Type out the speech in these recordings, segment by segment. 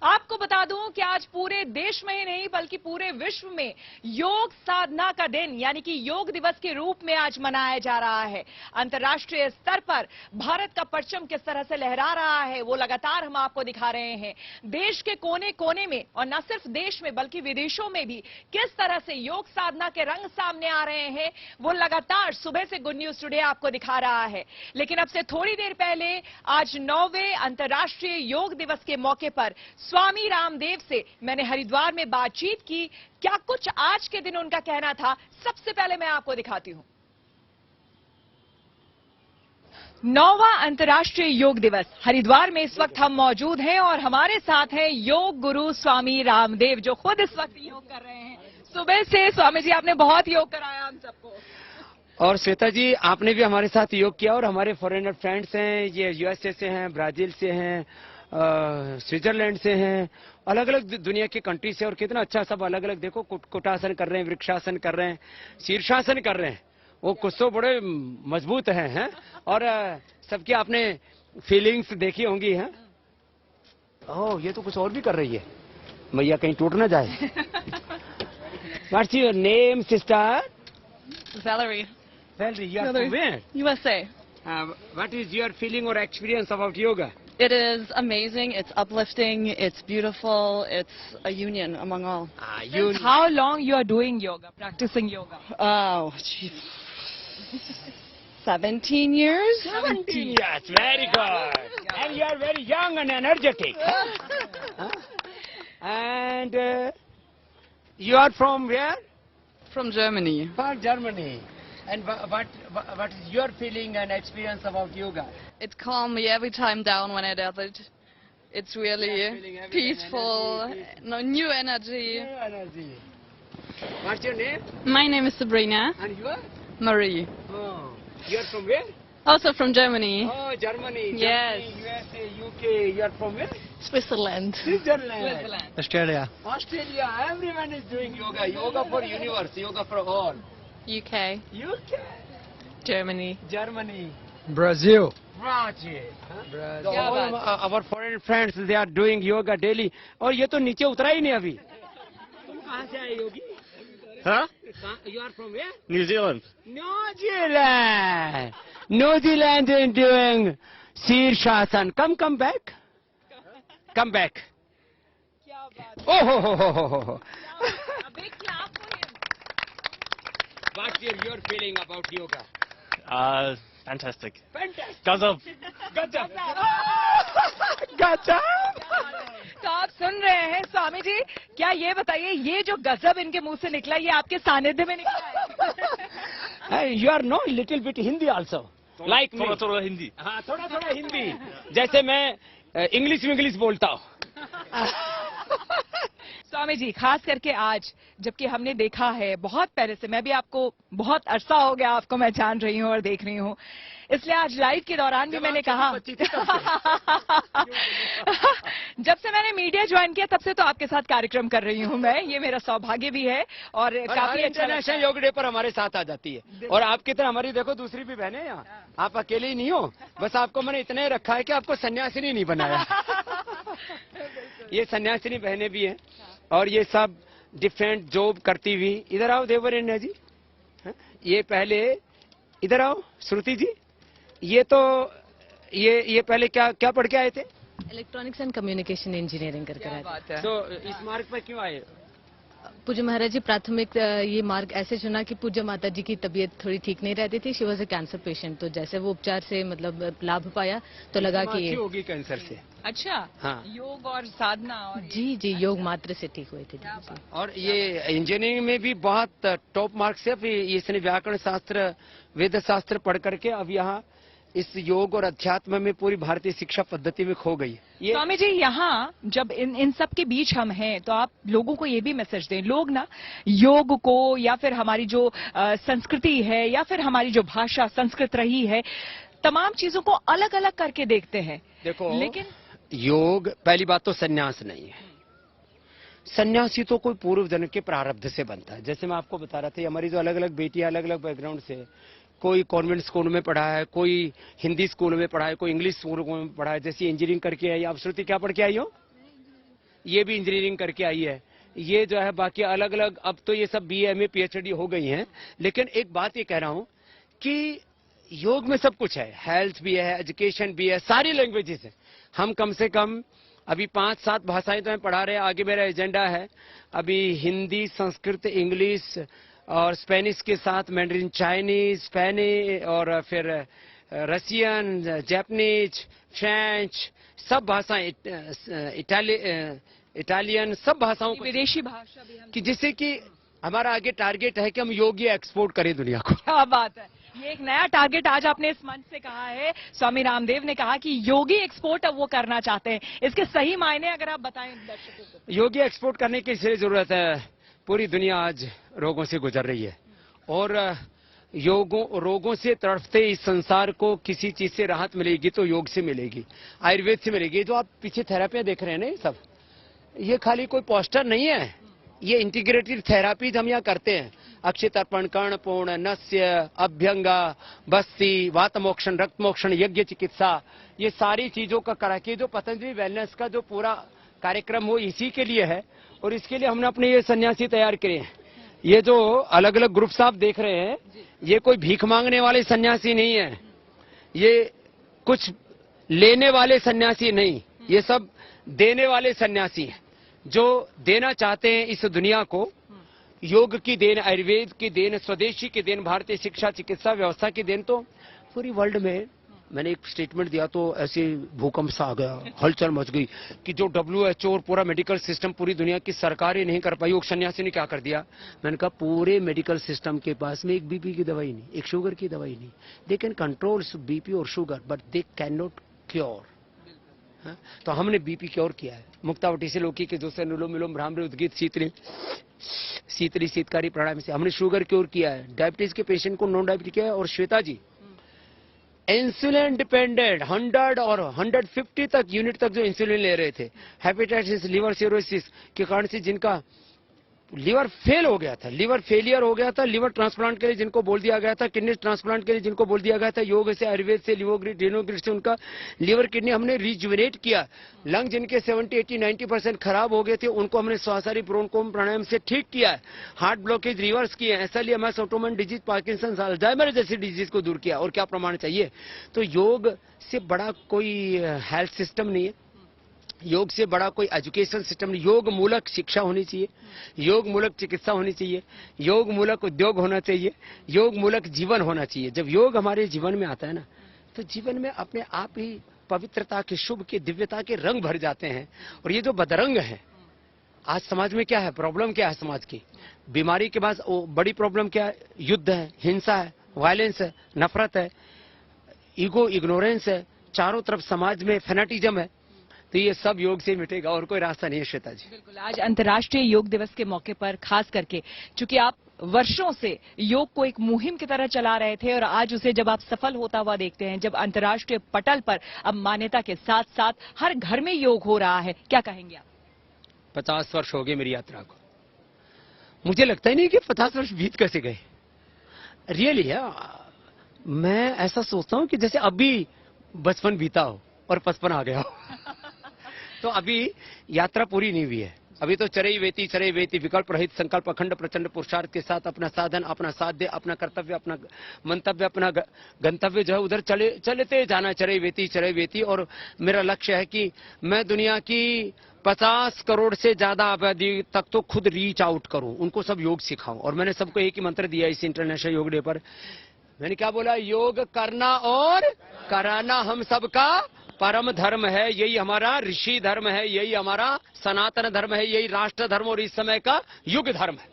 आपको बता दूं कि आज पूरे देश में ही नहीं बल्कि पूरे विश्व में योग साधना का दिन यानी कि योग दिवस के रूप में आज मनाया जा रहा है। अंतर्राष्ट्रीय स्तर पर भारत का परचम किस तरह से लहरा रहा है वो लगातार हम आपको दिखा रहे हैं। देश के कोने कोने में और न सिर्फ देश में बल्कि विदेशों में भी किस तरह से योग साधना के रंग सामने आ रहे हैं वो लगातार सुबह से गुड न्यूज टुडे आपको दिखा रहा है। लेकिन अब से थोड़ी देर पहले आज 9वें अंतर्राष्ट्रीय योग दिवस के मौके पर स्वामी रामदेव से मैंने हरिद्वार में बातचीत की। क्या कुछ आज के दिन उनका कहना था, सबसे पहले मैं आपको दिखाती हूं। 9वां अंतर्राष्ट्रीय योग दिवस हरिद्वार में इस वक्त हम मौजूद हैं और हमारे साथ हैं योग गुरु स्वामी रामदेव जो खुद इस वक्त योग कर रहे हैं। सुबह से स्वामी जी आपने बहुत योग कराया हम सबको। और श्वेता जी आपने भी हमारे साथ योग किया और हमारे फॉरेनर फ्रेंड्स हैं, ये यूएसए से हैं, ब्राजील से हैं, स्विट्जरलैंड से हैं, अलग अलग दुनिया के कंट्री से। और कितना अच्छा सब अलग अलग देखो कुटासन कर रहे हैं, वृक्षासन कर रहे हैं, शीर्षासन कर रहे हैं। वो कुछ तो बड़े मजबूत हैं और सबकी आपने फीलिंग्स देखी होंगी हैं। ओह ये तो कुछ और भी कर रही है, मैया कहीं टूट ना जाए। What's your name, sister? Valerie. Valerie, you are from where? USA. What is your feeling or experience about yoga? It is amazing. It's uplifting. It's beautiful. It's a union among all. How long you are doing yoga, practicing yoga? Oh, jeez. 17 years? 17 years. Very good. And you are very young and energetic. Huh? And you are from where? From Germany. From Germany. And what is your feeling and experience about yoga? It calmed me every time down when I did it. It's really peaceful. No, new energy. New energy. What's your name? My name is Sabrina. And you are? Marie. Oh. You are from where? Also from Germany. Oh, Germany. Yes. Germany, USA, UK. You are from where? Switzerland. Switzerland. Australia. Australia. Everyone is doing yoga. Yoga for universe. Yoga for all. UK. UK. Germany. Germany. Brazil. Brazil. Brazil. So all our foreign friends, they are doing yoga daily. और ये तो नीचे उतरा ही नहीं अभी। तुम कहाँ से आए योगी? Huh? You are from where? New Zealand. New Zealand. New Zealand is doing Sirshasan. Come back. Come back. क्या बात Oh ho. अब एक clap for him. What's your feeling about yoga? Fantastic. Fantastic. Gazab. Gajab. Gajab. तो आप सुन रहे हैं स्वामी जी, क्या ये बताइए ये जो गजब इनके मुंह से निकला ये आपके सानिध्य में निकला है? You are know little bit Hindi also. Like me. थोड़ा हिंदी. हाँ थोड़ा हिंदी. जैसे मैं इंग्लिश बोलता हूँ. स्वामी जी खास करके आज जबकि हमने देखा है बहुत पहले से, मैं भी आपको बहुत अरसा हो गया आपको मैं जान रही हूँ और देख रही हूँ, इसलिए आज लाइव के दौरान भी मैंने कहा जब से मैंने मीडिया ज्वाइन किया तब से तो आपके साथ कार्यक्रम कर रही हूँ मैं, ये मेरा सौभाग्य भी है और काफी अच्छा इंटरनेशनल योग डे पर हमारे साथ आ जाती है। और आपकी तरह हमारी देखो दूसरी भी बहनें यहाँ, आप अकेले ही नहीं हो, बस आपको मैंने इतना ही रखा है कि आपको सन्यासिनी नहीं बनाया। ये सन्यासिनी बहनें भी हैं और ये सब डिफरेंट जॉब करती हुई। इधर आओ देवरेण्य जी, ये पहले इधर आओ श्रुति जी, ये तो ये पहले क्या पढ़ के आए थे? इलेक्ट्रॉनिक्स एंड कम्युनिकेशन इंजीनियरिंग करके आए थे। तो इस मार्ग पर क्यों आए? पूज्य महाराज जी प्राथमिक ये मार्ग ऐसे चुना कि पूज्य माता जी की तबीयत थोड़ी ठीक नहीं रहती थी, she was a cancer patient, तो जैसे वो उपचार से मतलब लाभ पाया तो लगा कि ये होगी कैंसर से। अच्छा हाँ। योग और साधना और जी योग मात्र से ठीक हुए थे जी। और ये इंजीनियरिंग में भी बहुत टॉप मार्क्स से इसने व्याकरण शास्त्र वेद शास्त्र पढ़ करके अब यहाँ इस योग और अध्यात्म में पूरी भारतीय शिक्षा पद्धति में खो गई। स्वामी जी यहाँ जब इन सब के बीच हम हैं तो आप लोगों को ये भी मैसेज दें, लोग ना योग को या फिर हमारी जो संस्कृति है या फिर हमारी जो भाषा संस्कृत रही है तमाम चीजों को अलग अलग करके देखते हैं। देखो लेकिन योग पहली बात तो संन्यास नहीं है, सन्यासी तो कोई पूर्व जन्म के प्रारब्ध से बनता है। जैसे मैं आपको बता रहा था हमारी जो अलग अलग बेटियां अलग अलग बैकग्राउंड से, कोई कॉन्वेंट स्कूल में पढ़ा है, कोई हिंदी स्कूल में पढ़ा है, कोई इंग्लिश स्कूल में पढ़ा है, जैसी इंजीनियरिंग करके आई। आप श्रुति क्या पढ़ के आई हो? ये भी इंजीनियरिंग करके आई है, ये जो है बाकी अलग अलग, अब तो ये सब BA MA PhD हो गई हैं। लेकिन एक बात ये कह रहा हूं कि योग में सब कुछ है, हेल्थ भी है, एजुकेशन भी है, सारी लैंग्वेजेस है। हम कम से कम अभी 5-7 भाषाएं तो हम पढ़ा रहे हैं, आगे मेरा एजेंडा है अभी हिंदी, संस्कृत, इंग्लिश और स्पेनिश के साथ मैंडरिन चाइनीज, स्पेनिश और फिर रशियन, जापानीज, फ्रेंच, सब भाषाएं, इटालियन, सब भाषाओं को, विदेशी भाषा भी हम, कि जिससे कि हमारा आगे टारगेट है कि हम योग एक्सपोर्ट करें दुनिया को। क्या बात है, ये एक नया टारगेट आज आपने इस मंच से कहा है। स्वामी रामदेव ने कहा कि योगी एक्सपोर्ट अब वो करना चाहते हैं, इसके सही मायने अगर आप बताएं दर्शकों को। योगी एक्सपोर्ट करने की इसलिए जरूरत है, पूरी दुनिया आज रोगों से गुजर रही है और रोगों से तड़पते इस संसार को किसी चीज से राहत मिलेगी तो योग से मिलेगी, आयुर्वेद से मिलेगी। जो आप पीछे थेरेपियां देख रहे हैं ना, ये सब, ये खाली कोई पोस्टर नहीं है, ये इंटीग्रेटेड थेरापीज हम यहाँ करते हैं। अक्षय तर्पण, कर्णपूर्ण, नस्य, अभ्यंगा, बस्ती, वात मोक्षण, रक्त मोक्षण, यज्ञ चिकित्सा, ये सारी चीजों का करा के जो पतंजलि वेलनेस का जो पूरा कार्यक्रम हो इसी के लिए है। और इसके लिए हमने अपने ये सन्यासी तैयार किए हैं। ये जो अलग अलग ग्रुप्स आप देख रहे हैं, ये कोई भीख मांगने वाले सन्यासी नहीं है, ये कुछ लेने वाले सन्यासी नहीं, ये सब देने वाले सन्यासी हैं, जो देना चाहते हैं इस दुनिया को। योग की देन, आयुर्वेद की देन, स्वदेशी की देन, भारतीय शिक्षा चिकित्सा व्यवस्था की देन तो पूरी वर्ल्ड में। मैंने एक स्टेटमेंट दिया तो ऐसे भूकंप सा आ गया, हलचल मच गई कि जो WHO और पूरा मेडिकल सिस्टम, पूरी दुनिया की सरकारें नहीं कर पाई, योग सन्यासी ने क्या कर दिया। मैंने कहा पूरे मेडिकल सिस्टम के पास में एक BP की दवाई नहीं, एक शुगर की दवाई नहीं। दे कैन कंट्रोल BP और sugar but they can not cure. तो हमने BP क्योर किया है। मुक्तावटी से लोकी के जोसे अनुलोम विलोम भ्रामरी उद्गीत शीतली शीतकारी प्राणायाम से हमने शुगर क्योर किया है। डायबिटीज के पेशेंट को नॉन डायबिटीज किया है। और श्वेता जी इंसुलिन डिपेंडेंट 100 और 150 तक यूनिट तक जो इंसुलिन ले रहे थे, हेपेटाइटिस, लिवर सिरोसिस के कारण से जिनका लिवर फेल हो गया था, लिवर फेलियर हो गया था, लिवर ट्रांसप्लांट के लिए जिनको बोल दिया गया था, किडनी ट्रांसप्लांट के लिए जिनको बोल दिया गया था, योग से, आयुर्वेद से, लिवोग्रिड से उनका लिवर किडनी हमने रिजुविनेट किया। लंग जिनके 70, 80, 90% खराब हो गए थे, उनको हमने स्वासारी प्रोनकोम प्राणायाम से ठीक किया है। हार्ट ब्लॉकेज रिवर्स किए, एसएलईएमएस, ऑटोमन डिजीज, पार्किंसन, अल्जाइमर जैसी डिजीज को दूर किया। और क्या प्रमाण चाहिए। तो योग से बड़ा कोई हेल्थ सिस्टम नहीं है, योग से बड़ा कोई एजुकेशन सिस्टम नहीं। योग मूलक शिक्षा होनी चाहिए, योग मूलक चिकित्सा होनी चाहिए, योग मूलक उद्योग होना चाहिए, योग मूलक जीवन होना चाहिए। जब योग हमारे जीवन में आता है ना, तो जीवन में अपने आप ही पवित्रता के, शुभ के, दिव्यता के रंग भर जाते हैं। और ये जो बदरंग है आज समाज में, क्या है प्रॉब्लम, क्या है समाज की बीमारी के बाद बड़ी प्रॉब्लम क्या है, युद्ध है, हिंसा है, वायलेंस है, नफरत है, ईगो, इग्नोरेंस है, चारों तरफ समाज में फेनाटिज्म है। तो ये सब योग से मिटेगा और कोई रास्ता नहीं है। श्वेता जी बिल्कुल, आज अंतर्राष्ट्रीय योग दिवस के मौके पर खास करके, चूंकि आप वर्षों से योग को एक मुहिम की तरह चला रहे थे और आज उसे जब आप सफल होता हुआ देखते हैं, जब अंतर्राष्ट्रीय पटल पर अब मान्यता के साथ साथ हर घर में योग हो रहा है, क्या कहेंगे आप। 50 वर्ष हो गए मेरी यात्रा को। मुझे लगता ही नहीं कि 50 वर्ष बीत कैसे गए। रियली मैं ऐसा सोचता हूं कि जैसे अभी बचपन बीता हो और 55 आ गया हो। तो अभी यात्रा पूरी नहीं हुई है। अभी तो चरई वेती विकल्प रहित संकल्प अखंड प्रचंड पुरुषार्थ के साथ अपना साधन, अपना साध्य, अपना कर्तव्य, अपना मंतव्य, अपना गंतव्य जो है उधर चलते जाना, चरई वेती। और मेरा लक्ष्य है कि मैं दुनिया की 50 करोड़ से ज्यादा आबादी तक तो खुद रीच आउट करूं, उनको सब योग सिखाऊं। और मैंने सबको एक ही मंत्र दिया इस इंटरनेशनल योग डे पर। मैंने क्या बोला, योग करना और कराना हम सबका परम धर्म है, यही हमारा ऋषि धर्म है, यही हमारा सनातन धर्म है, यही राष्ट्र धर्म और इस समय का युग धर्म है।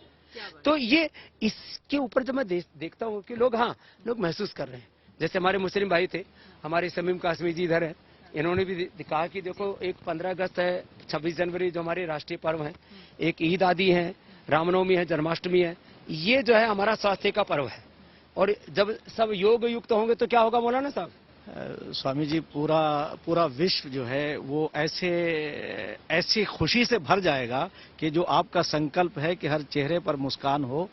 तो ये इसके ऊपर जब मैं देखता हूँ कि लोग महसूस कर रहे हैं। जैसे हमारे मुस्लिम भाई थे, हमारे शमीम कासमी जी इधर है, इन्होंने भी कहा कि देखो एक 15 अगस्त है, 26 जनवरी जो हमारे राष्ट्रीय पर्व है, एक ईद आदि है, रामनवमी है, जन्माष्टमी है, ये जो है हमारा स्वास्थ्य का पर्व है। और जब सब योग युक्त होंगे तो क्या होगा मौलाना साहब। स्वामी जी, पूरा विश्व जो है वो ऐसी खुशी से भर जाएगा कि जो आपका संकल्प है कि हर चेहरे पर मुस्कान हो,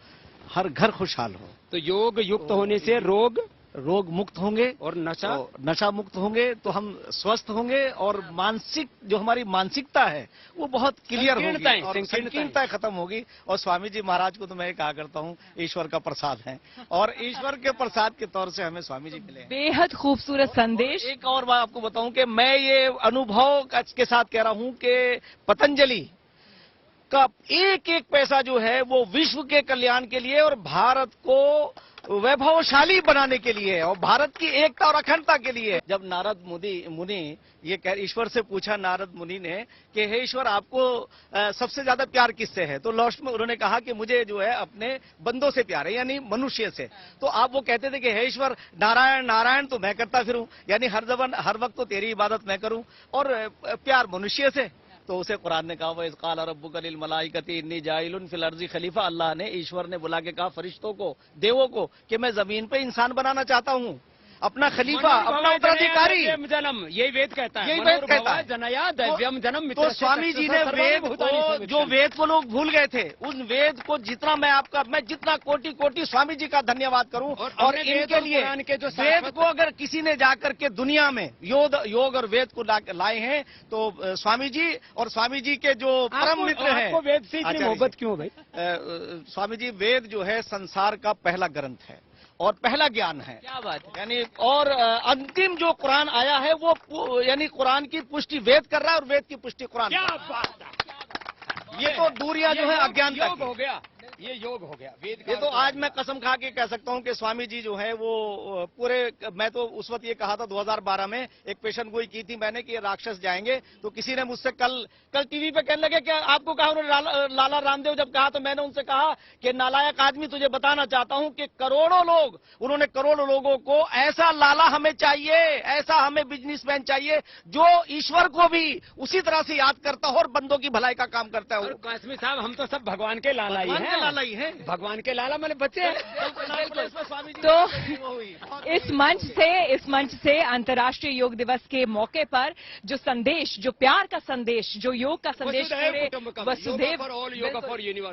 हर घर खुशहाल हो। तो योग युक्त होने से रोग रोग मुक्त होंगे और नशा तो नशा मुक्त होंगे तो हम स्वस्थ होंगे और मानसिक जो हमारी मानसिकता है वो बहुत क्लियर होगी और संकीर्णताएं खत्म होगी। और स्वामी जी महाराज को तो मैं कहा करता हूँ ईश्वर का प्रसाद है और ईश्वर के प्रसाद के तौर से हमें स्वामी जी मिले हैं। बेहद खूबसूरत संदेश। एक और बात आपको बताऊं कि मैं ये अनुभव के साथ कह रहा हूं कि पतंजलि का एक एक पैसा जो है वो विश्व के कल्याण के लिए और भारत को वैभवशाली बनाने के लिए और भारत की एकता और अखंडता के लिए। जब नारद मुनि ये कह ईश्वर से पूछा नारद मुनि ने कि हे ईश्वर आपको सबसे ज्यादा प्यार किससे है, तो लास्ट में उन्होंने कहा कि मुझे जो है अपने बंदों से प्यार है यानी मनुष्य से। तो आप वो कहते थे कि हे ईश्वर नारायण नारायण तो मैं करता फिरूं यानी हर वक्त तो तेरी इबादत मैं करूं और प्यार मनुष्य से। तो उसे कुरान ने कहा वह काल रब्बुका लिल मलाइकती इन्नी जाइलुन फिल अर्ज़ि खलीफा। अल्लाह ने ईश्वर ने बुला के कहा फरिश्तों को देवों को कि मैं जमीन पे इंसान बनाना चाहता हूं, अपना खलीफा अपना उत्तराधिकारी। जन्म यही वेद कहता है, यही वेद कहता है जनया दैव्यम जन्म। तो स्वामी जी ने वेद को जो वेद को लोग भूल गए थे उन वेद को जितना मैं जितना कोटि कोटि स्वामी जी का धन्यवाद करूं और इनके लिए वेद को अगर किसी ने जाकर के दुनिया में योग और वेद को लाए हैं तो स्वामी जी और स्वामी जी के जो परम मित्र हैं। आपको वेद से इतनी मोहब्बत क्यों भाई? स्वामी जी वेद जो है संसार का पहला ग्रंथ है और पहला ज्ञान है। क्या बात है। यानी और अंतिम जो कुरान आया है वो यानी कुरान की पुष्टि वेद कर रहा है और वेद की पुष्टि कुरान। क्या बात है। ये तो दूरियां जो है अज्ञानता हो गया, ये योग हो गया वेद का। ये तो आज मैं कसम खा के कह सकता हूं कि स्वामी जी जो है वो पूरे, मैं तो उस वक्त ये कहा था 2012 में एक पेशन गोई की थी मैंने कि ये राक्षस जाएंगे, तो किसी ने मुझसे कल टीवी पे कहने लगे क्या आपको कहा उन्होंने लाला रामदेव जब कहा तो मैंने उनसे कहा कि नालायक आदमी तुझे बताना चाहता हूं कि उन्होंने करोड़ों लोगों को ऐसा लाला हमें चाहिए, ऐसा हमें बिजनेसमैन चाहिए जो ईश्वर को भी उसी तरह से याद करता हो और बंदों की भलाई का काम करता है। कासमी साहब हम तो सब भगवान के लाला ही हैं। लाला ही है, भगवान के लाला मैंने बच्चे। तो इस मंच से अंतर्राष्ट्रीय योग दिवस के मौके पर जो संदेश, जो प्यार का संदेश, जो योग का संदेश, वसुधैव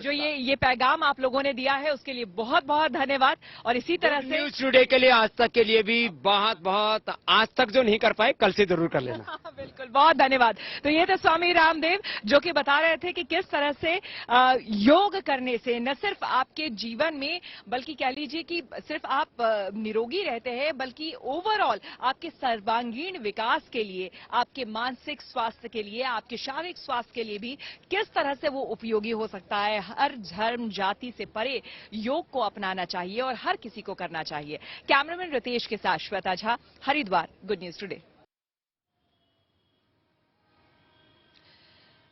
जो ये पैगाम आप लोगों ने दिया है उसके लिए बहुत बहुत धन्यवाद। और इसी तरह से न्यूज टुडे के लिए आज तक के लिए भी बहुत बहुत, आज तक जो नहीं कर पाए कल से जरूर कर लेना। बिल्कुल, बहुत धन्यवाद। तो ये थे स्वामी रामदेव जो कि बता रहे थे कि किस तरह से योग करने से न सिर्फ आपके जीवन में बल्कि कह लीजिए कि सिर्फ आप निरोगी रहते हैं बल्कि ओवरऑल आपके सर्वांगीण विकास के लिए, आपके मानसिक स्वास्थ्य के लिए, आपके शारीरिक स्वास्थ्य के लिए भी किस तरह से वो उपयोगी हो सकता है। हर धर्म जाति से परे योग को अपनाना चाहिए और हर किसी को करना चाहिए। कैमरामैन रितेश के साथ Shweta Jha, Haridwar, good news today.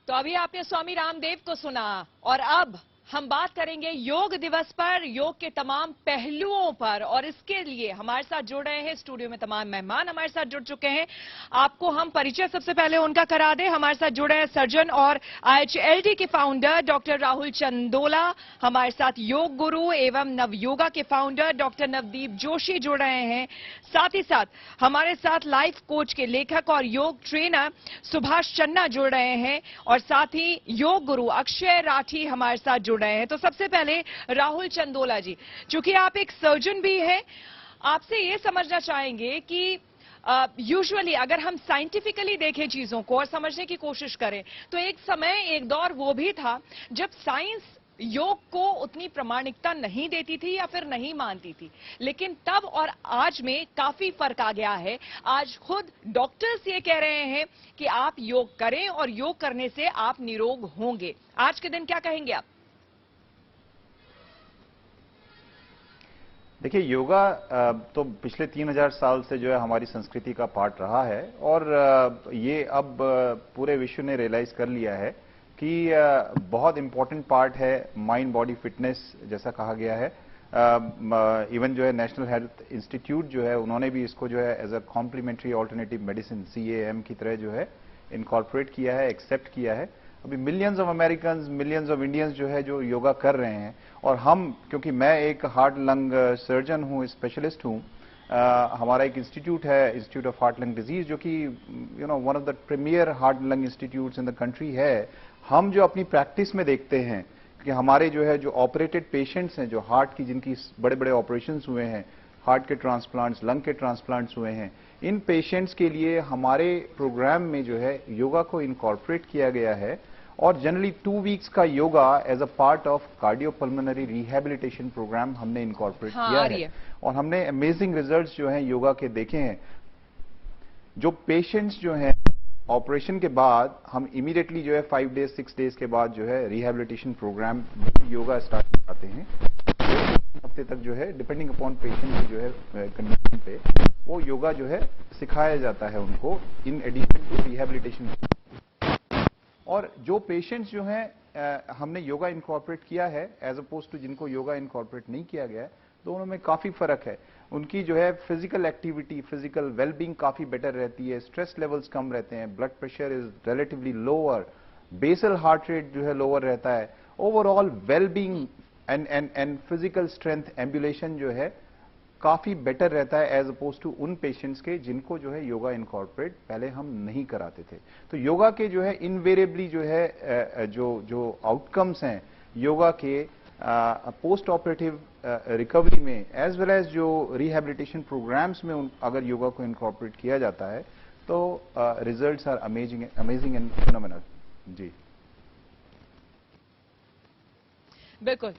तो अभी आपने स्वामी रामदेव को सुना और अब हम बात करेंगे योग दिवस पर, योग के तमाम पहलुओं पर। और इसके लिए हमारे साथ जुड़ रहे हैं स्टूडियो में तमाम मेहमान हमारे साथ जुड़ चुके हैं। आपको हम परिचय सबसे पहले उनका करा दें। हमारे साथ जुड़े हैं सर्जन और IHLD के फाउंडर डॉक्टर राहुल चंदोला। हमारे साथ योग गुरु एवं नवयोगा के फाउंडर डॉक्टर नवदीप जोशी जुड़ रहे हैं। साथ ही साथ हमारे साथ लाइफ कोच के लेखक और योग ट्रेनर सुभाष चन्ना जुड़ रहे हैं और साथ ही योग गुरु अक्षय राठी हमारे साथ जुड़ रहे हैं। तो सबसे पहले राहुल चंदोला जी, चूंकि आप एक सर्जन भी हैं, आपसे ये समझना चाहेंगे कि यूजुअली अगर हम साइंटिफिकली देखें चीजों को और समझने की कोशिश करें तो एक समय, एक दौर वो भी था जब साइंस योग को उतनी प्रामाणिकता नहीं देती थी या फिर नहीं मानती थी, लेकिन तब और आज में काफी फर्क आ गया है। आज खुद डॉक्टर्स ये कह रहे हैं कि आप योग करें और योग करने से आप निरोग होंगे। आज के दिन क्या कहेंगे आप? देखिए, योगा तो पिछले 3000 साल से जो है हमारी संस्कृति का पार्ट रहा है और ये अब पूरे विश्व ने रियलाइज कर लिया है कि बहुत इंपॉर्टेंट पार्ट है माइंड बॉडी फिटनेस, जैसा कहा गया है। इवन जो है नेशनल हेल्थ इंस्टीट्यूट जो है उन्होंने भी इसको जो है as a complementary alternative medicine CAM की तरह जो है इनकॉर्पोरेट किया है, एक्सेप्ट किया है। अभी millions of American, millions of Indians जो है जो योगा कर रहे हैं। और हम, क्योंकि मैं एक हार्ट लंग सर्जन हूँ, स्पेशलिस्ट हूँ, हमारा एक इंस्टीट्यूट है, institute of heart lung disease, जो कि one of the premier heart lung institutes in the country है। हम जो अपनी प्रैक्टिस में देखते हैं कि हमारे जो है जो ऑपरेटेड पेशेंट्स हैं, जो हार्ट की जिनकी बड़े बड़े ऑपरेशंस हुए हैं, हार्ट के ट्रांसप्लांट्स, लंग के ट्रांसप्लांट्स हुए हैं, इन पेशेंट्स के लिए हमारे प्रोग्राम में जो है योगा को इनकॉर्पोरेट किया गया है। और जनरली 2 वीक्स का yoga as a part of cardiopulmonary rehabilitation programme हमने इनकॉर्पोरेट किया है। और हमने अमेजिंग रिजल्ट्स जो हैं योगा के देखे हैं। जो पेशेंट्स जो हैं ऑपरेशन के बाद हम इमीडिएटली जो है 5 डेज 6 डेज के बाद जो है रिहैबिलिटेशन प्रोग्राम योगा स्टार्ट कराते हैं। 2 हफ्ते तक जो है डिपेंडिंग अपॉन पेशेंट की जो है कंडीशन पे वो योगा जो है सिखाया जाता है उनको इन एडिशन टू रिहैबिलिटेशन। और जो पेशेंट्स जो हैं हमने योगा इनकॉर्पोरेट किया है एज अपोज टू जिनको योगा इनकॉर्पोरेट नहीं किया गया है, दोनों में काफी फर्क है। उनकी जो है फिजिकल एक्टिविटी, फिजिकल वेलबींग काफी बेटर रहती है, स्ट्रेस लेवल्स कम रहते हैं, blood pressure is relatively lower, basal heart rate जो है लोअर रहता है, overall wellbeing and physical strength ambulation जो है काफी बेटर रहता है एज अपोज टू उन पेशेंट्स के जिनको जो है योगा इनकॉर्पोरेट पहले हम नहीं कराते थे। तो योगा के जो है इनवेरिएबली जो है जो आउटकम्स हैं योगा के पोस्ट ऑपरेटिव रिकवरी में एज वेल एज जो रिहैबिलिटेशन प्रोग्राम्स में अगर योगा को इनकॉर्पोरेट किया जाता है तो results are amazing and phenomenal. जी बिल्कुल।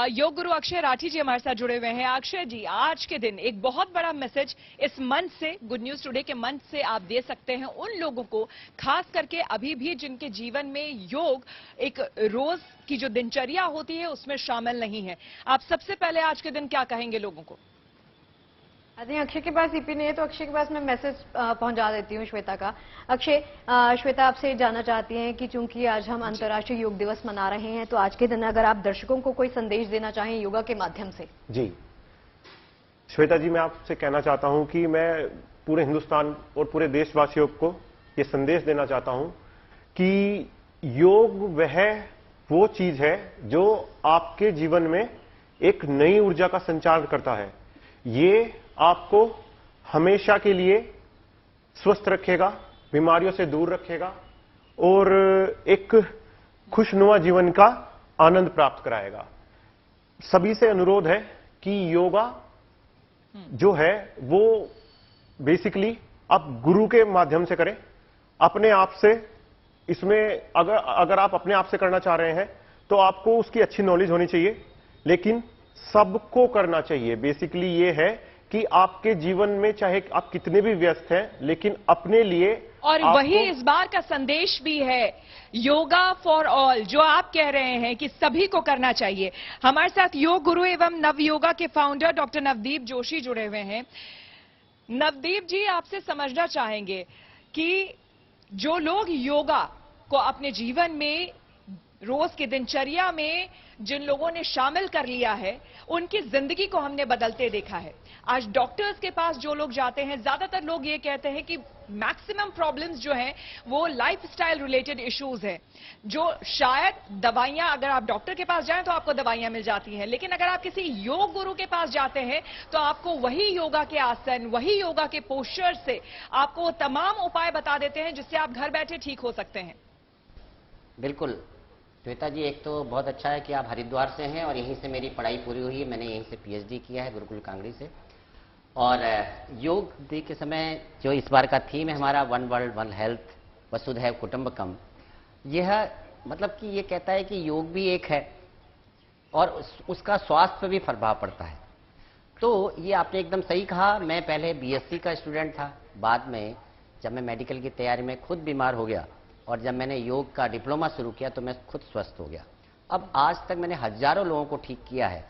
योग गुरु अक्षय राठी जी हमारे साथ जुड़े हुए हैं। अक्षय जी, आज के दिन एक बहुत बड़ा मैसेज इस मंच से, गुड न्यूज टुडे के मंच से आप दे सकते हैं उन लोगों को, खास करके अभी भी जिनके जीवन में योग एक रोज की जो दिनचर्या होती है उसमें शामिल नहीं है। आप सबसे पहले आज के दिन क्या कहेंगे लोगों को? अक्षय के पास ईपी नहीं है तो अक्षय के पास मैं मैसेज पहुंचा देती हूं श्वेता का। अक्षय, श्वेता आपसे जानना चाहती हैं कि चूंकि आज हम अंतर्राष्ट्रीय योग दिवस मना रहे हैं तो आज के दिन अगर आप दर्शकों को कोई संदेश देना चाहें योगा के माध्यम से। जी श्वेता जी, मैं आपसे कहना चाहता हूं कि मैं पूरे हिंदुस्तान और पूरे देशवासियों को ये संदेश देना चाहता हूं कि योग वह वो चीज है जो आपके जीवन में एक नई ऊर्जा का संचार करता है। ये आपको हमेशा के लिए स्वस्थ रखेगा, बीमारियों से दूर रखेगा और एक खुशनुमा जीवन का आनंद प्राप्त कराएगा। सभी से अनुरोध है कि योगा जो है वो बेसिकली आप गुरु के माध्यम से करें। अपने आप से इसमें अगर आप अपने आप से करना चाह रहे हैं तो आपको उसकी अच्छी नॉलेज होनी चाहिए, लेकिन सबको करना चाहिए। बेसिकली ये है कि आपके जीवन में चाहे आप कितने भी व्यस्त हैं लेकिन अपने लिए, और वही इस बार का संदेश भी है, योगा फॉर ऑल, जो आप कह रहे हैं कि सभी को करना चाहिए। हमारे साथ योग गुरु एवं नव योगा के फाउंडर डॉक्टर नवदीप जोशी जुड़े हुए हैं। नवदीप जी, आपसे समझना चाहेंगे कि जो लोग योगा को अपने जीवन में रोज की दिनचर्या में जिन लोगों ने शामिल कर लिया है उनकी जिंदगी को हमने बदलते देखा है। आज डॉक्टर्स के पास जो लोग जाते हैं, ज्यादातर लोग ये कहते हैं कि मैक्सिमम प्रॉब्लम्स जो हैं वो लाइफस्टाइल रिलेटेड इश्यूज हैं, जो शायद दवाइयां, अगर आप डॉक्टर के पास जाएं तो आपको दवाइयां मिल जाती हैं, लेकिन अगर आप किसी योग गुरु के पास जाते हैं तो आपको वही योगा के आसन, वही योगा के पोस्चर से आपको तमाम उपाय बता देते हैं जिससे आप घर बैठे ठीक हो सकते हैं। बिल्कुल श्वेता जी, एक तो बहुत अच्छा है कि आप हरिद्वार से हैं और यहीं से मेरी पढ़ाई पूरी हुई है। मैंने यहीं से पीएचडी किया है गुरुकुल कांगड़ी से। और योग डे के समय जो इस बार का थीम है हमारा, वन वर्ल्ड वन हेल्थ वसुधैव कुटुंबकम, यह मतलब कि ये कहता है कि योग भी एक है और उसका स्वास्थ्य पर भी प्रभाव पड़ता है। तो ये आपने एकदम सही कहा। मैं पहले बीएससी का स्टूडेंट था, बाद में जब मैं मेडिकल की तैयारी में खुद बीमार हो गया और जब मैंने योग का डिप्लोमा शुरू किया तो मैं खुद स्वस्थ हो गया। अब आज तक मैंने हजारों लोगों को ठीक किया है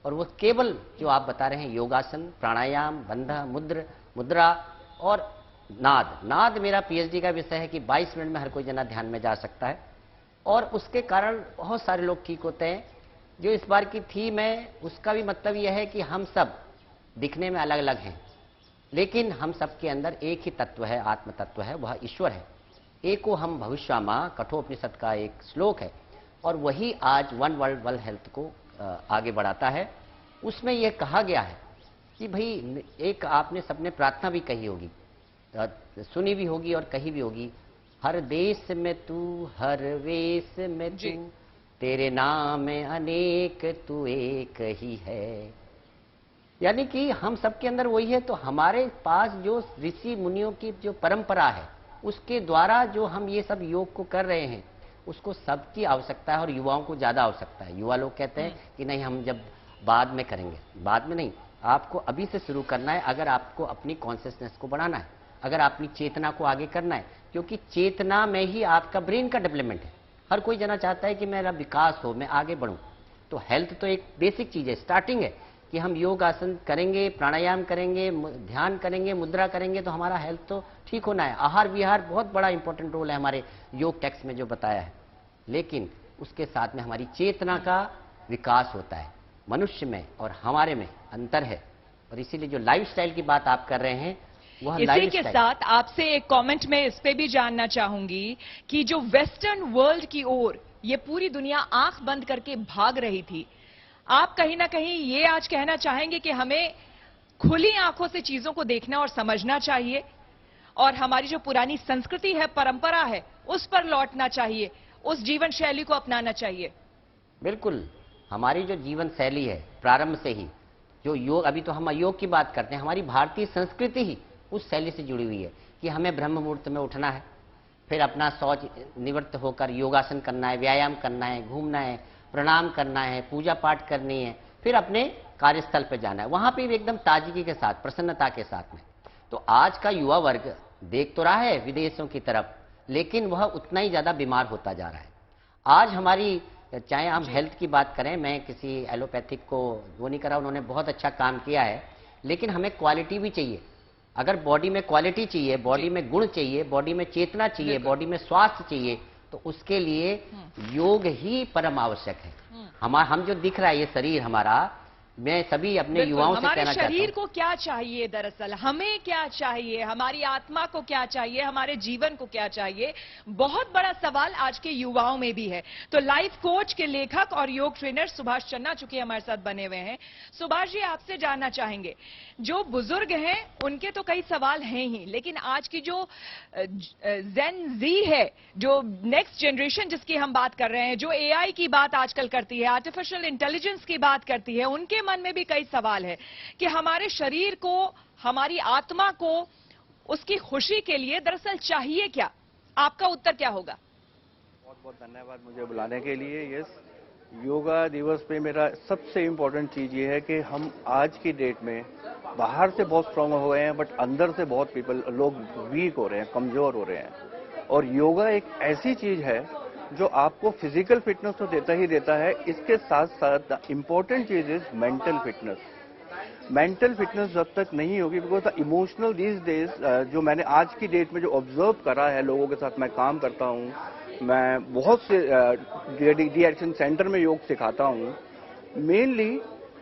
और वो केवल जो आप बता रहे हैं योगासन, प्राणायाम, बंध, मुद्रा और नाद मेरा पीएचडी का विषय है कि 22 मिनट में हर कोई जना ध्यान में जा सकता है और उसके कारण बहुत सारे लोग ठीक होते हैं। जो इस बार की थीम है उसका भी मतलब यह है कि हम सब दिखने में अलग अलग हैं लेकिन हम सबके अंदर एक ही तत्व है, आत्म तत्व है, वह ईश्वर है। एको हम भविष्यामा कठोपनिषद का एक श्लोक है और वही आज वन वर्ल्ड वन हेल्थ को आगे बढ़ाता है। उसमें यह कहा गया है कि भाई, एक आपने सबने प्रार्थना भी कही होगी, सुनी भी होगी और कही भी होगी, हर देश में तू, हर वेश में तू, तेरे नाम में अनेक, तू एक ही है। यानी कि हम सबके अंदर वही है। तो हमारे पास जो ऋषि मुनियों की जो परंपरा है उसके द्वारा जो हम ये सब योग को कर रहे हैं उसको सबकी आवश्यकता है और युवाओं को ज्यादा आवश्यकता है। युवा लोग कहते हैं कि नहीं हम जब बाद में करेंगे, बाद में नहीं, आपको अभी से शुरू करना है अगर आपको अपनी कॉन्शियसनेस को बढ़ाना है, अगर अपनी चेतना को आगे करना है, क्योंकि चेतना में ही आपका ब्रेन का डेवलपमेंट है। हर कोई जना चाहता है कि मेरा विकास हो, मैं आगे बढ़ूं। तो हेल्थ तो एक बेसिक चीज है, स्टार्टिंग है कि हम योग आसन करेंगे, प्राणायाम करेंगे, ध्यान करेंगे, मुद्रा करेंगे तो हमारा हेल्थ तो ठीक होना है। आहार विहार बहुत बड़ा इंपॉर्टेंट रोल है हमारे योग टेक्स्ट में जो बताया है, लेकिन उसके साथ में हमारी चेतना का विकास होता है। मनुष्य में और हमारे में अंतर है और इसीलिए जो लाइफस्टाइल की बात आप कर रहे हैं वह इसी के साथ आपसे एक कमेंट में इस पे भी जानना चाहूंगी कि जो वेस्टर्न वर्ल्ड की ओर ये पूरी दुनिया आंख बंद करके भाग रही थी, आप कहीं ना कहीं ये आज कहना चाहेंगे कि हमें खुली आंखों से चीजों को देखना और समझना चाहिए और हमारी जो पुरानी संस्कृति है, परंपरा है, उस पर लौटना चाहिए, उस जीवन शैली को अपनाना चाहिए? बिल्कुल, हमारी जो जीवन शैली है प्रारंभ से ही जो योग, अभी तो हम योग की बात करते हैं, हमारी भारतीय संस्कृति ही उस शैली से जुड़ी हुई है कि हमें ब्रह्म मुहूर्त में उठना है, फिर अपना शौच निवृत्त होकर योगासन करना है, व्यायाम करना है, घूमना है, प्रणाम करना है, पूजा पाठ करनी है, फिर अपने कार्यस्थल पर जाना है, वहां पर भी एकदम ताजगी के साथ, प्रसन्नता के साथ में। तो आज का युवा वर्ग देख तो रहा है विदेशों की तरफ, लेकिन वह उतना ही ज्यादा बीमार होता जा रहा है। आज हमारी, चाहे हम हेल्थ की बात करें, मैं किसी एलोपैथिक को वो नहीं करा, उन्होंने बहुत अच्छा काम किया है, लेकिन हमें क्वालिटी भी चाहिए। अगर बॉडी में क्वालिटी चाहिए, बॉडी में गुण चाहिए, बॉडी में चेतना चाहिए, बॉडी में स्वास्थ्य चाहिए, तो उसके लिए योग ही परम आवश्यक है। हम जो दिख रहा है ये शरीर हमारा, मैं सभी अपने युवाओं से कहना चाहता हूं, हमारे शरीर को क्या चाहिए, दरअसल हमें क्या चाहिए, हमारी आत्मा को क्या चाहिए, हमारे जीवन को क्या चाहिए, बहुत बड़ा सवाल आज के युवाओं में भी है। तो लाइफ कोच के लेखक और योग ट्रेनर सुभाष चन्ना चूंकि हमारे साथ बने हुए हैं। सुभाष जी, आपसे जानना चाहेंगे, जो बुजुर्ग हैं उनके तो कई सवाल हैं ही, लेकिन आज की जो जेन जी है, जो नेक्स्ट जनरेशन जिसकी हम बात कर रहे हैं, जो एआई की बात आजकल करती है, आर्टिफिशियल इंटेलिजेंस की बात करती है, उनके मन में भी कई सवाल है कि हमारे शरीर को, हमारी आत्मा को, उसकी खुशी के लिए दरअसल चाहिए क्या? आपका उत्तर क्या होगा? बहुत बहुत धन्यवाद मुझे बुलाने के लिए। यस, योगा दिवस पे मेरा सबसे इम्पोर्टेंट चीज ये है कि हम आज की डेट में बाहर से बहुत स्ट्रांग हो गए हैं, बट अंदर से बहुत लोग वीक हो रहे हैं, कमजोर हो रहे हैं। और योगा एक ऐसी चीज है जो आपको फिजिकल फिटनेस तो देता ही देता है, इसके साथ साथ इम्पोर्टेंट चीज is mental fitness. Mental fitness जब तक नहीं होगी, बिकॉज इमोशनल दीज डेज, जो मैंने आज की डेट में जो ऑब्जर्व करा है, लोगों के साथ मैं काम करता हूँ, मैं बहुत से डी एडिक्शन सेंटर में योग सिखाता हूँ, मेनली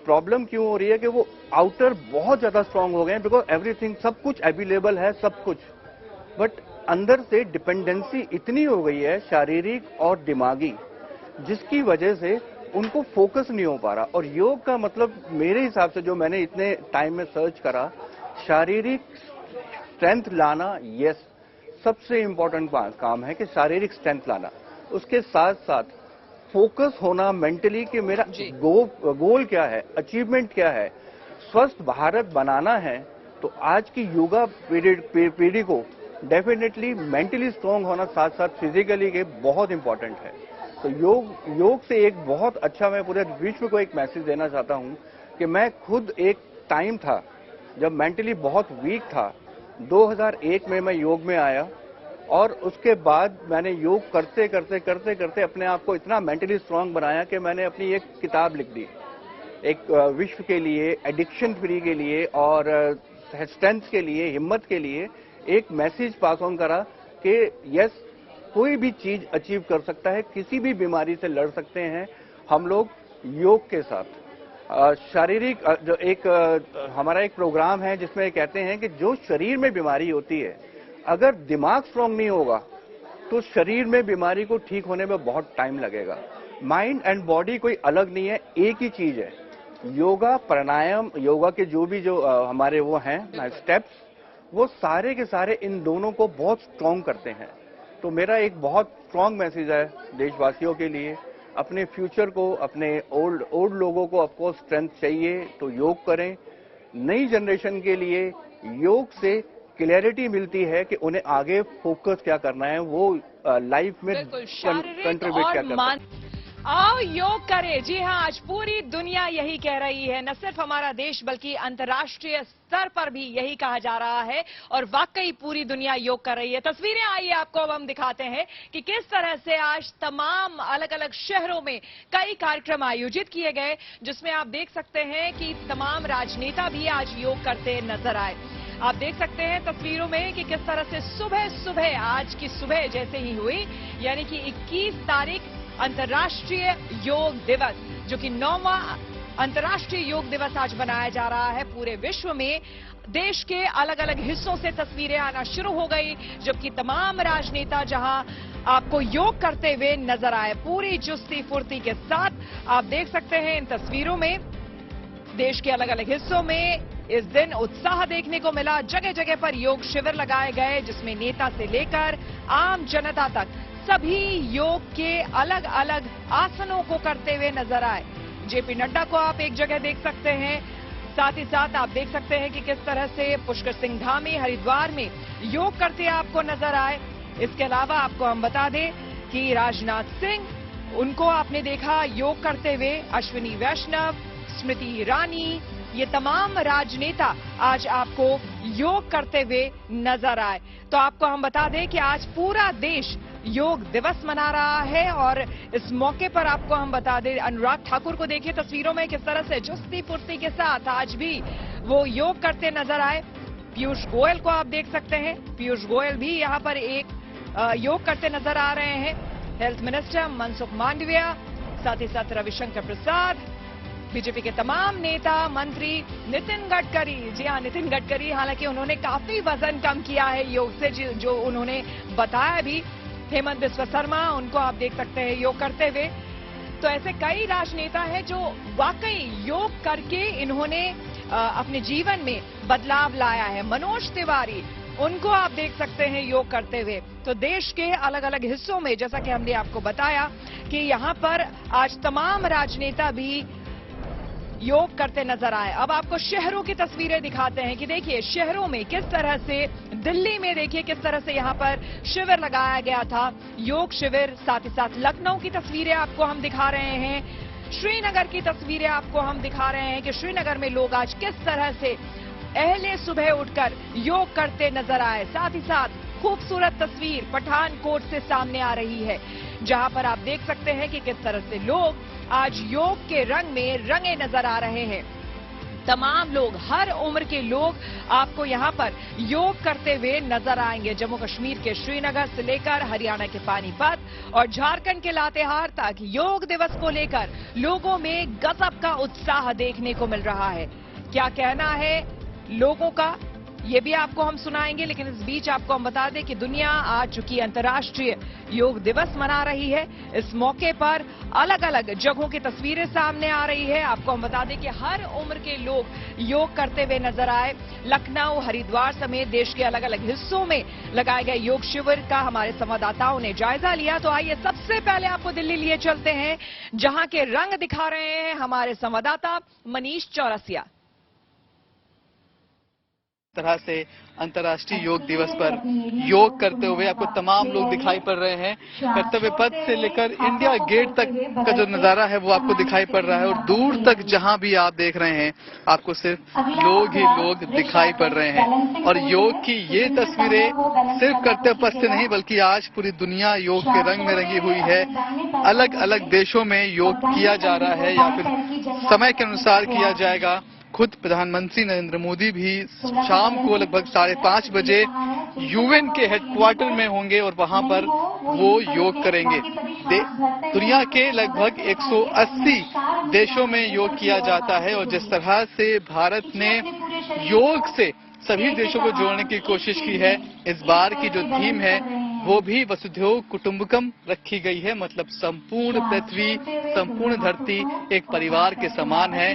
प्रॉब्लम क्यों हो रही है कि वो आउटर बहुत ज्यादा स्ट्रांग हो गए हैं, बिकॉज एवरीथिंग, सब कुछ अवेलेबल है, सब कुछ, बट अंदर से डिपेंडेंसी इतनी हो गई है शारीरिक और दिमागी, जिसकी वजह से उनको फोकस नहीं हो पा रहा। और योग का मतलब मेरे हिसाब से, जो मैंने इतने टाइम में सर्च करा, शारीरिक स्ट्रेंथ लाना, यस, सबसे इंपॉर्टेंट काम है कि शारीरिक स्ट्रेंथ लाना। उसके साथ साथ फोकस होना मेंटली कि मेरा गोल क्या है, अचीवमेंट क्या है, स्वस्थ भारत बनाना है। तो आज की युवा पीढ़ी को डेफिनेटली मेंटली स्ट्रांग होना साथ साथ फिजिकली के बहुत इंपॉर्टेंट है। तो योग से एक बहुत अच्छा, मैं पूरे विश्व को एक मैसेज देना चाहता हूं कि मैं खुद एक टाइम था जब मेंटली बहुत वीक था। 2001 में मैं योग में आया और उसके बाद मैंने योग करते करते अपने आप को इतना मेंटली स्ट्रांग बनाया कि मैंने अपनी एक किताब लिख दी, एक विश्व के लिए, एडिक्शन फ्री के लिए और स्ट्रेंथ के लिए, हिम्मत के लिए एक मैसेज पास ऑन करा कि यस, कोई भी चीज अचीव कर सकता है, किसी भी बीमारी से लड़ सकते हैं हम लोग योग के साथ। शारीरिक जो एक हमारा एक प्रोग्राम है जिसमें कहते हैं कि जो शरीर में बीमारी होती है, अगर दिमाग स्ट्रांग नहीं होगा तो शरीर में बीमारी को ठीक होने में बहुत टाइम लगेगा। माइंड एंड बॉडी कोई अलग नहीं है, एक ही चीज है। योगा, प्राणायाम, योगा के जो हमारे वो हैं स्टेप्स, वो सारे के सारे इन दोनों को बहुत स्ट्रांग करते हैं। तो मेरा एक बहुत स्ट्रांग मैसेज है देशवासियों के लिए, अपने फ्यूचर को, अपने ओल्ड लोगों को ऑफकोर्स स्ट्रेंथ चाहिए तो योग करें, नई जनरेशन के लिए योग से क्लैरिटी मिलती है कि उन्हें आगे फोकस क्या करना है, वो लाइफ में कंट्रीब्यूट क्या करना है। आओ योग करें। जी हाँ, आज पूरी दुनिया यही कह रही है, न सिर्फ हमारा देश बल्कि अंतर्राष्ट्रीय स्तर पर भी यही कहा जा रहा है और वाकई पूरी दुनिया योग कर रही है। तस्वीरें आइए आपको अब हम दिखाते हैं कि किस तरह से आज तमाम अलग अलग शहरों में कई कार्यक्रम आयोजित किए गए, जिसमें आप देख सकते हैं कि तमाम राजनेता भी आज योग करते नजर आए। आप देख सकते हैं तस्वीरों में कि किस तरह से सुबह सुबह, आज की सुबह जैसे ही हुई, यानी कि 21 तारीख अंतर्राष्ट्रीय योग दिवस, जो कि 9वां अंतर्राष्ट्रीय योग दिवस आज मनाया जा रहा है। पूरे विश्व में देश के अलग अलग हिस्सों से तस्वीरें आना शुरू हो गई, जबकि तमाम राजनेता जहां आपको योग करते हुए नजर आए पूरी चुस्ती फुर्ती के साथ। आप देख सकते हैं इन तस्वीरों में देश के अलग अलग हिस्सों में इस दिन उत्साह देखने को मिला। जगह जगह पर योग शिविर लगाए गए, जिसमें नेता से लेकर आम जनता तक सभी योग के अलग अलग आसनों को करते हुए नजर आए। जेपी नड्डा को आप एक जगह देख सकते हैं, साथ ही साथ आप देख सकते हैं कि किस तरह से पुष्कर सिंह धामी हरिद्वार में योग करते आपको नजर आए। इसके अलावा आपको हम बता दें कि राजनाथ सिंह, उनको आपने देखा योग करते हुए, अश्विनी वैष्णव, स्मृति ईरानी, ये तमाम राजनेता आज आपको योग करते हुए नजर आए। तो आपको हम बता दें कि आज पूरा देश योग दिवस मना रहा है और इस मौके पर आपको हम बता दें, अनुराग ठाकुर को देखिए तस्वीरों में किस तरह से चुस्ती फुर्ती के साथ आज भी वो योग करते नजर आए। पीयूष गोयल को आप देख सकते हैं, पीयूष गोयल भी यहाँ पर एक योग करते नजर आ रहे हैं। हेल्थ मिनिस्टर मनसुख मांडविया, साथ ही साथ रविशंकर प्रसाद, बीजेपी के तमाम नेता मंत्री, नितिन गडकरी, जी हाँ नितिन गडकरी, हालांकि उन्होंने काफी वजन कम किया है योग से, जो उन्होंने बताया भी। हेमंत बिस्वा शर्मा, उनको आप देख सकते हैं योग करते हुए। तो ऐसे कई राजनेता हैं जो वाकई योग करके इन्होंने अपने जीवन में बदलाव लाया है। मनोज तिवारी, उनको आप देख सकते हैं योग करते हुए। तो देश के अलग अलग हिस्सों में, जैसा कि हमने आपको बताया कि यहाँ पर आज तमाम राजनेता भी योग करते नजर आए। अब आपको शहरों की तस्वीरें दिखाते हैं कि देखिए शहरों में किस तरह से, दिल्ली में देखिए किस तरह से यहाँ पर शिविर लगाया गया था, योग शिविर। साथ ही साथ लखनऊ की तस्वीरें आपको हम दिखा रहे हैं, श्रीनगर की तस्वीरें आपको हम दिखा रहे हैं कि श्रीनगर में लोग आज किस तरह से अहले सुबह उठकर योग करते नजर आए। साथ ही साथ खूबसूरत तस्वीर पठानकोट से सामने आ रही है, जहां पर आप देख सकते हैं कि किस तरह से लोग आज योग के रंग में रंगे नजर आ रहे हैं। तमाम लोग, हर उम्र के लोग आपको यहां पर योग करते हुए नजर आएंगे। जम्मू कश्मीर के श्रीनगर से लेकर हरियाणा के पानीपत और झारखंड के लातेहार तक योग दिवस को लेकर लोगों में गजब का उत्साह देखने को मिल रहा है। क्या कहना है लोगों का, ये भी आपको हम सुनाएंगे, लेकिन इस बीच आपको हम बता दें कि दुनिया आज चूंकि अंतर्राष्ट्रीय योग दिवस मना रही है, इस मौके पर अलग अलग जगहों की तस्वीरें सामने आ रही है। आपको हम बता दें कि हर उम्र के लोग योग करते हुए नजर आए। लखनऊ, हरिद्वार समेत देश के अलग अलग हिस्सों में लगाए गए योग शिविर का हमारे संवाददाताओं ने जायजा लिया। तो आइए सबसे पहले आपको दिल्ली लिए चलते हैं, जहां के रंग दिखा रहे हैं हमारे संवाददाता मनीष चौरसिया। तरह से अंतर्राष्ट्रीय योग दिवस पर योग करते हुए आपको तमाम लोग दिखाई पड़ रहे हैं। कर्तव्य पथ से लेकर इंडिया गेट तक का जो नजारा है वो आपको दिखाई पड़ रहा है और दूर तक जहां भी आप देख रहे हैं आपको सिर्फ लोग ही लोग दिखाई पड़ रहे हैं। और योग की ये तस्वीरें सिर्फ कर्तव्य पथ से नहीं बल्कि आज पूरी दुनिया योग के रंग में रंगी हुई है। अलग अलग देशों में योग किया जा रहा है या फिर समय के अनुसार किया जाएगा। खुद प्रधानमंत्री नरेंद्र मोदी भी शाम को लगभग 5:30 बजे यूएन के हेडक्वार्टर में होंगे और वहां पर वो योग करेंगे। दुनिया के लगभग 180 देशों में योग किया जाता है और जिस तरह से भारत ने योग से सभी देशों को जोड़ने की कोशिश की है, इस बार की जो थीम है वो भी वसुधैव कुटुंबकम रखी गई है। मतलब संपूर्ण पृथ्वी, संपूर्ण धरती एक परिवार के समान है।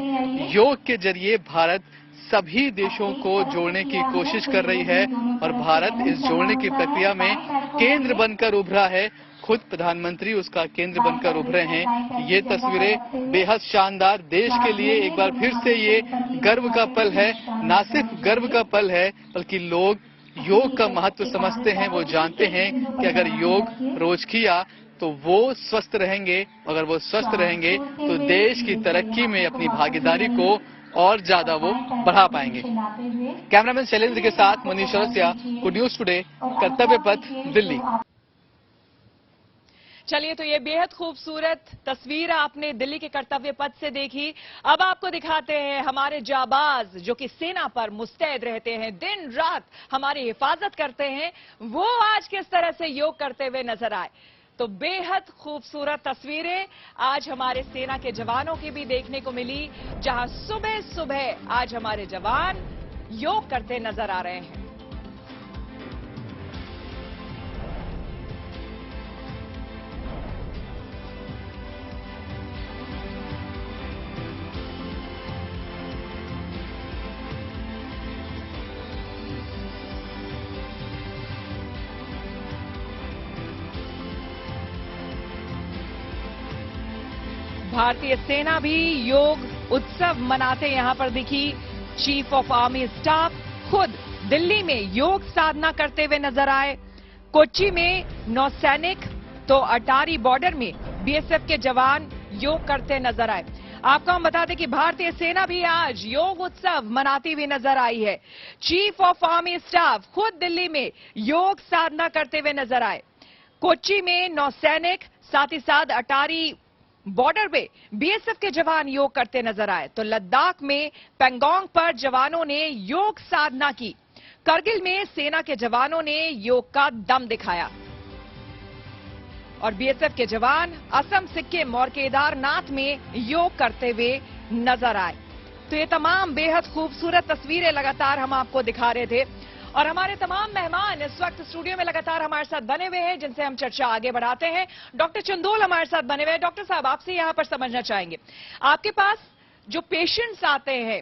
योग के जरिए भारत सभी देशों को जोड़ने की कोशिश कर रही है और भारत इस जोड़ने की प्रक्रिया में केंद्र बनकर उभरा है। खुद प्रधानमंत्री उसका केंद्र बनकर उभरे हैं। ये तस्वीरें बेहद शानदार, देश के लिए एक बार फिर से ये गर्व का पल है। ना सिर्फ गर्व का पल है बल्कि लोग योग का महत्व समझते हैं। वो जानते हैं कि अगर योग रोज किया तो वो स्वस्थ रहेंगे, अगर वो स्वस्थ रहेंगे तो देश की तरक्की में अपनी भागीदारी को और ज्यादा वो बढ़ा पाएंगे। कैमरामैन शैलेंद्र के साथ मनीष औरसिया, गुड न्यूज टुडे, कर्तव्य पथ, दिल्ली। चलिए, तो ये बेहद खूबसूरत तस्वीर आपने दिल्ली के कर्तव्य पथ से देखी। अब आपको दिखाते हैं हमारे जाबाज जो कि सेना पर मुस्तैद रहते हैं, दिन रात हमारी हिफाजत करते हैं, वो आज किस तरह से योग करते हुए नजर आए। तो बेहद खूबसूरत तस्वीरें आज हमारे सेना के जवानों की भी देखने को मिली, जहां सुबह सुबह आज हमारे जवान योग करते नजर आ रहे हैं। भारतीय सेना भी योग उत्सव मनाते यहां पर दिखी। चीफ ऑफ आर्मी स्टाफ खुद दिल्ली में योग साधना करते हुए नजर आए। कोच्चि में नौसैनिक तो अटारी बॉर्डर में बीएसएफ के जवान योग करते नजर आए। आपको हम बता दें कि भारतीय सेना भी आज योग उत्सव मनाती हुई नजर आई है। चीफ ऑफ आर्मी स्टाफ खुद दिल्ली में योग साधना करते हुए नजर आए। कोच्चि में नौसैनिक, साथ ही साथ अटारी बॉर्डर पे बीएसएफ के जवान योग करते नजर आए। तो लद्दाख में पेंगोंग पर जवानों ने योग साधना की। करगिल में सेना के जवानों ने योग का दम दिखाया और बीएसएफ के जवान असम, सिक्किम और केदारनाथ में योग करते हुए नजर आए। तो ये तमाम बेहद खूबसूरत तस्वीरें लगातार हम आपको दिखा रहे थे और हमारे तमाम मेहमान इस वक्त स्टूडियो में लगातार हमारे साथ बने हुए हैं, जिनसे हम चर्चा आगे बढ़ाते हैं। डॉक्टर चंदोल हमारे साथ बने हुए हैं। डॉक्टर साहब, आपसे यहां पर समझना चाहेंगे, आपके पास जो पेशेंट्स आते हैं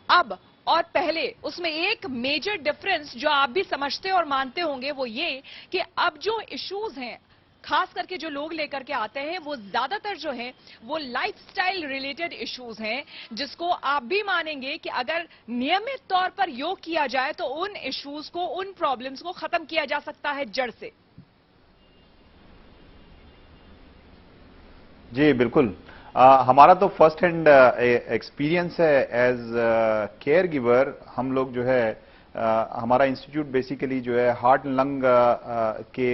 अब और पहले, उसमें एक मेजर डिफरेंस जो आप भी समझते और मानते होंगे वो ये कि अब जो इश्यूज हैं, खास करके जो लोग लेकर के आते हैं, वो ज्यादातर जो है वो लाइफस्टाइल रिलेटेड इश्यूज हैं, जिसको आप भी मानेंगे कि अगर नियमित तौर पर योग किया जाए तो उन इश्यूज को, उन प्रॉब्लम्स को खत्म किया जा सकता है जड़ से। जी बिल्कुल, हमारा तो फर्स्ट हैंड एक्सपीरियंस है एज केयर गिवर। हम लोग जो है हमारा इंस्टीट्यूट बेसिकली जो है हार्ट एंड लंग के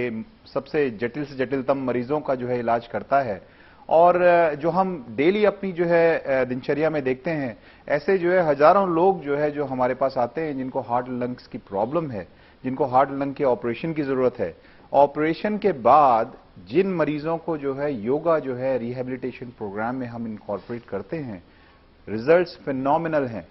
सबसे जटिल से जटिलतम मरीजों का जो है इलाज करता है। और जो हम डेली अपनी जो है दिनचर्या में देखते हैं, ऐसे जो है हजारों लोग जो है जो हमारे पास आते हैं जिनको हार्ट एंड लंग्स की प्रॉब्लम है, जिनको हार्ट एंड लंग के ऑपरेशन की जरूरत है। ऑपरेशन के बाद जिन मरीजों को जो है योगा जो है रिहेबिलिटेशन प्रोग्राम में हम इनकॉर्पोरेट करते हैं, रिजल्ट्स फिनोमिनल हैं।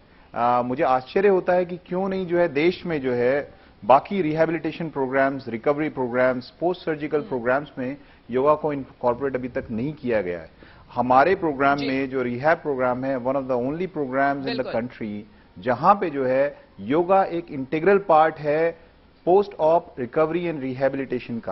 मुझे आश्चर्य होता है कि क्यों नहीं जो है देश में जो है बाकी rehabilitation programs, recovery programs, post surgical programs में योगा को इनकॉर्पोरेट अभी तक नहीं किया गया है। हमारे प्रोग्राम में जो रिहैब प्रोग्राम है, one of the only programs in the country जहां पे जो है योगा एक इंटीग्रल पार्ट है post of recovery and rehabilitation का।